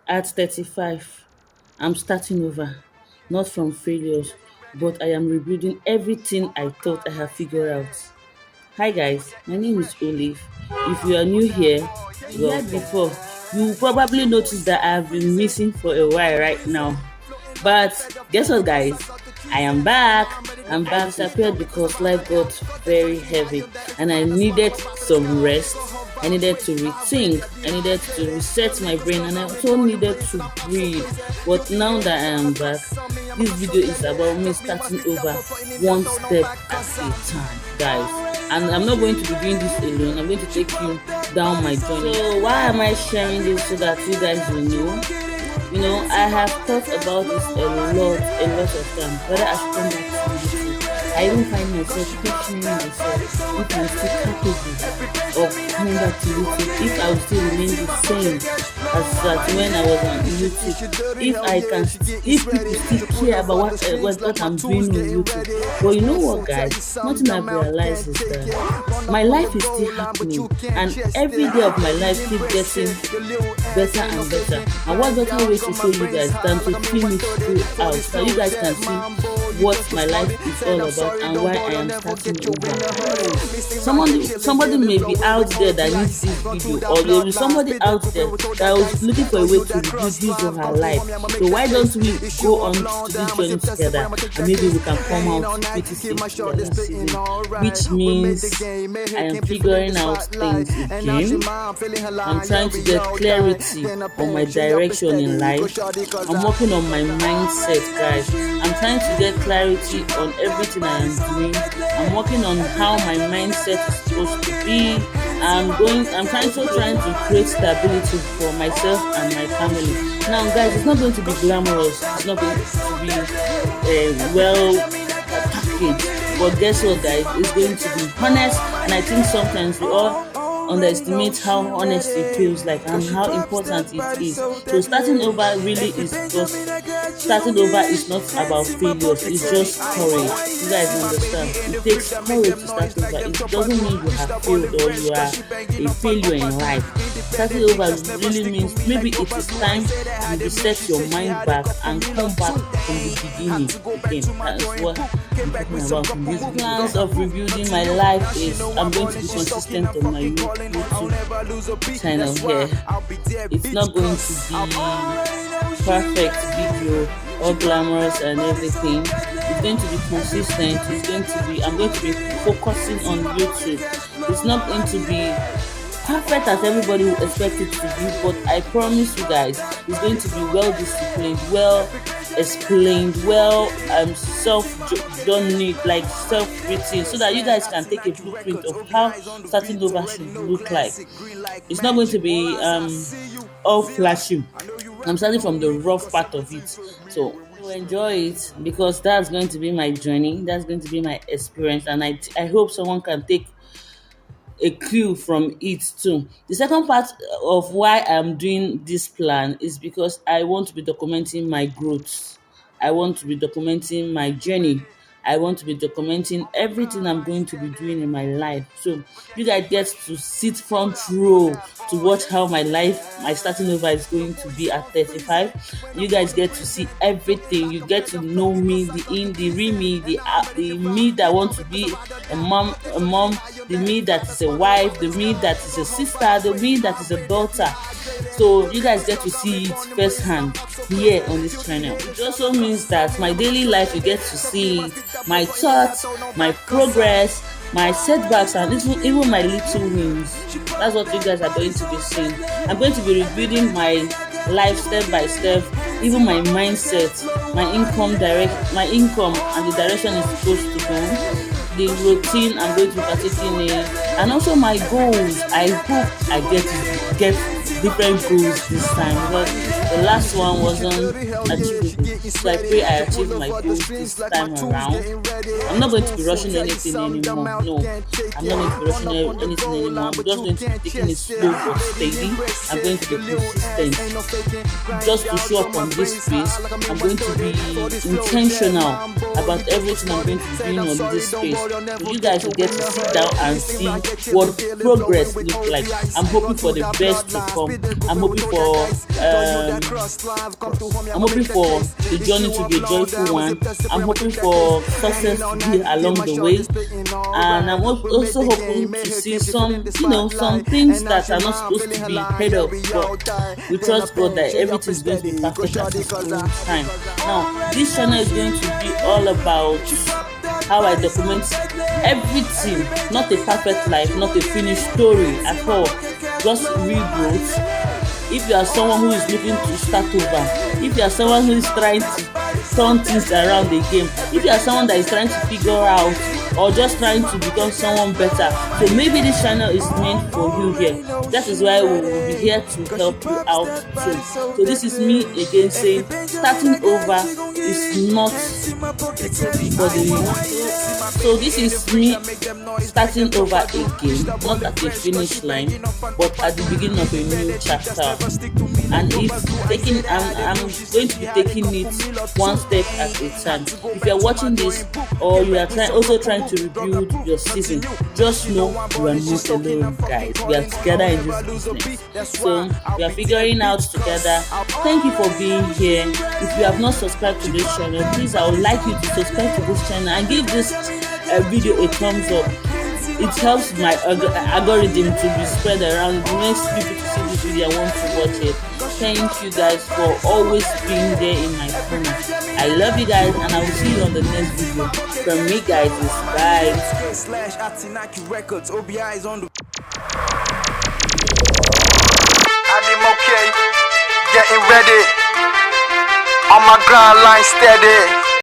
At 35, I'm starting over, not from failures, but I am rebuilding everything I thought I had figured out. Hi guys, my name is Olive. If you are new here, here before, you will probably notice that I have been missing for a while right now. But guess what, guys? I am back. I disappeared because life got very heavy and I needed some rest. I needed to rethink. I needed to reset my brain and I also needed to breathe. But now that I am back, this video is about me starting over one step at a time, guys. And I'm not going to be doing this alone. I'm going to take you down my journey. So why am I sharing this so that you guys will know? I have thought about this a lot of times, whether I should come back to YouTube. I even find myself questioning myself if I'm still capable of coming back to YouTube, if I will still remain the same as that when I was on YouTube, if people still care about what I'm doing on YouTube. But you know what, guys? Nothing I've realized is that my life is still happening, and every day of my life keep getting better and better. And what better way to show you guys than to film it throughout so you guys can see what my life is all about and why I am starting over. Somebody may be out there that needs this video, or there is somebody out there that was looking for a way to reduce his or her life. So why don't we go on to this journey together, and maybe we can come out pretty safe together this season, which means I am figuring out things again. I'm trying to get clarity on my direction in life. I'm working on my mindset, guys. I'm trying to get clarity on everything I am doing. I'm working on how my mindset is supposed to be. I'm trying to create stability for myself and my family. Now, guys, it's not going to be glamorous. It's not going to be well packaged. But guess what, guys? It's going to be honest, and I think sometimes we all underestimate how honest it feels like and how important it is. So starting over really is just starting over is not about failures, it's just courage. You guys understand? It takes courage to start over. It doesn't mean you have failed or you are a failure in life. Starting over really means maybe it is time to reset your mind back and come back from the beginning again. That's what I'm talking about in this plans of rebuilding my life is I'm going to be consistent on my YouTube channel here. It's not going to be perfect video, all glamorous and everything. It's going to be consistent. I'm going to be focusing on YouTube. It's not going to be perfect as everybody would expect it to be, but I promise you guys, it's going to be well disciplined, well explained, well self-journeyed, like self-written, so that you guys can take a blueprint of how starting over should look like. It's not going to be all flashy. I'm starting from the rough part of it, so enjoy it because that's going to be my journey. That's going to be my experience, and I hope someone can take a clue from it too. The second part of why I'm doing this plan is because I want to be documenting my growth. I want to be documenting my journey. I want to be documenting everything I'm going to be doing in my life. So you guys get to sit front row to watch how my starting over is going to be at 35. You guys get to see everything. You get to know me, the real me, the me that want to be a mom, the me that is a wife, the me that is a sister, the me that is a daughter. So you guys get to see it firsthand here on this channel. It also means that my daily life, you get to see it, my thoughts, my progress, my setbacks, and even my little wins. That's what you guys are going to be seeing. I'm going to be rebuilding my life step by step, even my mindset, my income and the direction it's supposed to go, the routine I'm going to be partaking in, and also my goals. I hope I get different goals this time because the last one wasn't achievable. So I pray I achieve my goals this time around. I'm not going to be rushing anything anymore. No, I'm not going to be rushing anything anymore. I'm just going to be taking it slow but steady. I'm going to be consistent. Just to show up on this space, I'm going to be intentional about everything I'm going to be doing on this space. So you guys will get to sit down and see what progress looks like. I'm hoping for the best to come. I'm hoping for I'm hoping for the journey to be a joyful one. I'm hoping for success to be along the way, and I'm also hoping to see some, some things that are not supposed to be heard of, but we trust God that everything is going to be perfect at His own time. Now, this channel is going to be all about how I document everything, not a perfect life, not a finished story at all, just real growth. If you are someone who is looking to start over, if you are someone who is trying to turn things around again, if you are someone that is trying to figure out or just trying to become someone better, so maybe this channel is meant for you here. That is why we will be here to help you out too. So this is me again saying starting over is not for the so this is me starting over again, not at the finish line, but at the beginning of a new chapter. And it's taking I'm going to be taking it one step at a time. If you are watching this or you are also trying to rebuild your season, just know you are not alone, guys. We are together in this business. So we are figuring out together. Thank you for being here. If you have not subscribed to this channel, please, I would like you to subscribe to this channel and give this video a thumbs up. It helps my algorithm to be spread around. It makes people to see this video and want to watch it. Thank you guys for always being there in my corner. I love you guys, and I will see you on the next video. From me, guys, is bye. I'm okay, getting ready, on my grind line steady.